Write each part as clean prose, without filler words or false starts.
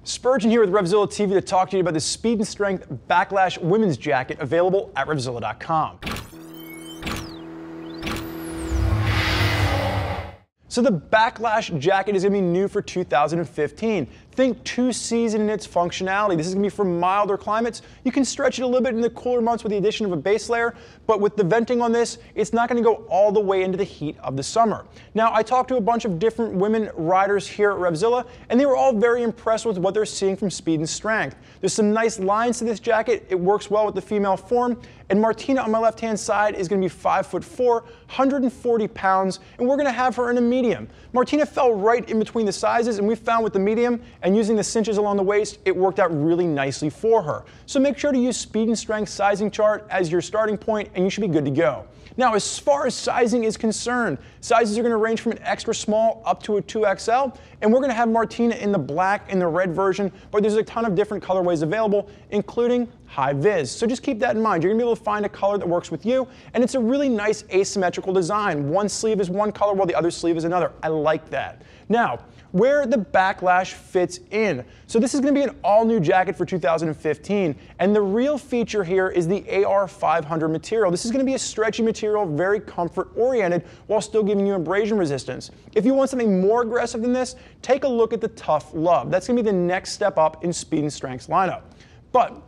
Spurgeon here with RevZilla TV to talk to you about the Speed and Strength Backlash Women's Jacket available at RevZilla.com. So the Backlash jacket is going to be new for 2015. Think 2-season in its functionality. This is going to be for milder climates. You can stretch it a little bit in the cooler months with the addition of a base layer, but with the venting on this, it's not going to go all the way into the heat of the summer. Now, I talked to a bunch of different women riders here at RevZilla, and they were all very impressed with what they're seeing from Speed and Strength. There's some nice lines to this jacket. It works well with the female form. And Martina on my left-hand side is going to be 5'4", 140 pounds, and we're going to have her in a medium. Martina fell right in between the sizes, and we found with the medium and using the cinches along the waist, it worked out really nicely for her. So make sure to use Speed and Strength sizing chart as your starting point, and you should be good to go. Now, as far as sizing is concerned, sizes are going to range from an extra small up to a 2XL, and we're going to have Martina in the black and the red version, but there's a ton of different colorways available, including high vis. So just keep that in mind. You're going to be able to find a color that works with you, and it's a really nice asymmetrical design. One sleeve is one color while the other sleeve is another. I like that. Now, where the Backlash fits in. So this is going to be an all-new jacket for 2015, and the real feature here is the AR500 material. This is going to be a stretchy material, very comfort-oriented, while still giving you abrasion resistance. If you want something more aggressive than this, take a look at the Tough Love. That's going to be the next step up in Speed and Strength's lineup. But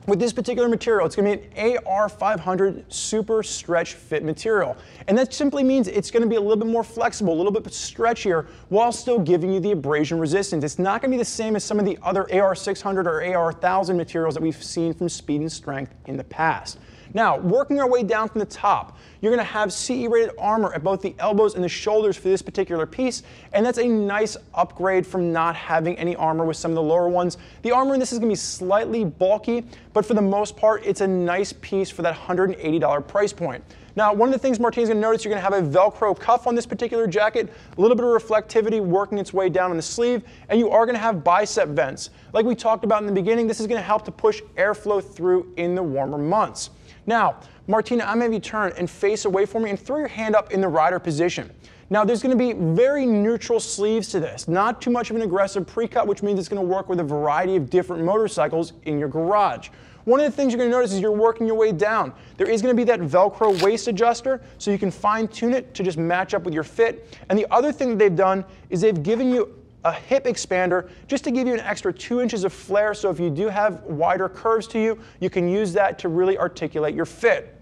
with this particular material, it's going to be an AR500 super stretch fit material. And that simply means it's going to be a little bit more flexible, a little bit stretchier, while still giving you the abrasion resistance. It's not going to be the same as some of the other AR600 or AR1000 materials that we've seen from Speed and Strength in the past. Now, working our way down from the top, you're going to have CE-rated armor at both the elbows and the shoulders for this particular piece, and that's a nice upgrade from not having any armor with some of the lower ones. The armor in this is going to be slightly bulky, but for the most part, it's a nice piece for that $180 price point. Now, one of the things Martina's going to notice, you're going to have a Velcro cuff on this particular jacket, a little bit of reflectivity working its way down on the sleeve, and you are going to have bicep vents. Like we talked about in the beginning, this is going to help to push airflow through in the warmer months. Now, Martina, I'm going to have you turn and face away for me and throw your hand up in the rider position. Now, there's going to be very neutral sleeves to this, not too much of an aggressive pre-cut, which means it's going to work with a variety of different motorcycles in your garage. One of the things you're going to notice is you're working your way down. There is going to be that Velcro waist adjuster, so you can fine-tune it to just match up with your fit. And the other thing that they've done is they've given you a hip expander just to give you an extra 2 inches of flare, so if you do have wider curves to you, you can use that to really articulate your fit.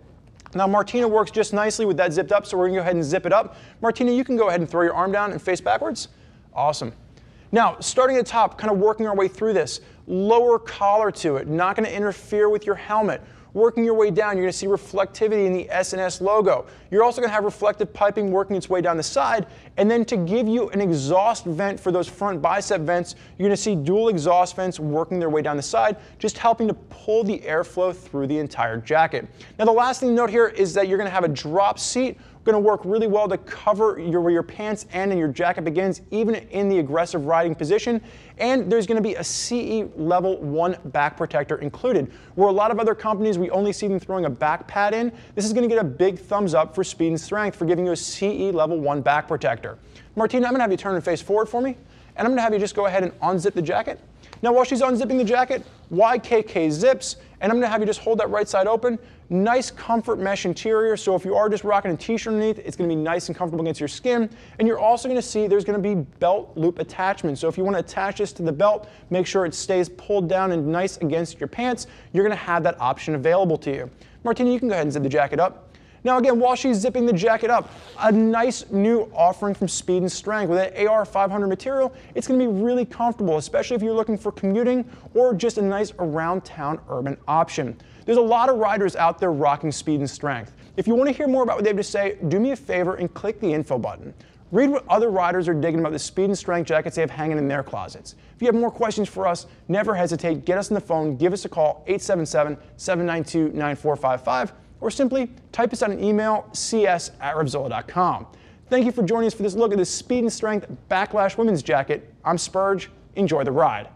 Now, Martina works just nicely with that zipped up, so we're going to go ahead and zip it up. Martina, you can go ahead and throw your arm down and face backwards. Awesome. Now, starting at the top, kind of working our way through this, lower collar to it, not going to interfere with your helmet. Working your way down, you're going to see reflectivity in the S&S logo. You're also going to have reflective piping working its way down the side, and then to give you an exhaust vent for those front bicep vents, you're going to see dual exhaust vents working their way down the side, just helping to pull the airflow through the entire jacket. Now, the last thing to note here is that you're going to have a drop seat. Going to work really well to cover where your pants end and your jacket begins, even in the aggressive riding position. And there's going to be a CE level 1 back protector included. Where a lot of other companies, we only see them throwing a back pad in, this is going to get a big thumbs up for Speed and Strength for giving you a CE level 1 back protector. Martina, I'm going to have you turn and face forward for me, and I'm going to have you just go ahead and unzip the jacket. Now, while she's unzipping the jacket, YKK zips, and I'm going to have you just hold that right side open. Nice comfort mesh interior, so if you are just rocking a t-shirt underneath, it's going to be nice and comfortable against your skin. And you're also going to see there's going to be belt loop attachments. So if you want to attach this to the belt, make sure it stays pulled down and nice against your pants, you're going to have that option available to you. Martina, you can go ahead and zip the jacket up. Now again, while she's zipping the jacket up, a nice new offering from Speed and Strength. With that AR500 material, it's going to be really comfortable, especially if you're looking for commuting or just a nice around town urban option. There's a lot of riders out there rocking Speed and Strength. If you want to hear more about what they have to say, do me a favor and click the info button. Read what other riders are digging about the Speed and Strength jackets they have hanging in their closets. If you have more questions for us, never hesitate, get us on the phone, give us a call, 877-792-9455, or simply type us out an email, cs@revzilla.com. Thank you for joining us for this look at the Speed and Strength Backlash Women's Jacket. I'm Spurge. Enjoy the ride.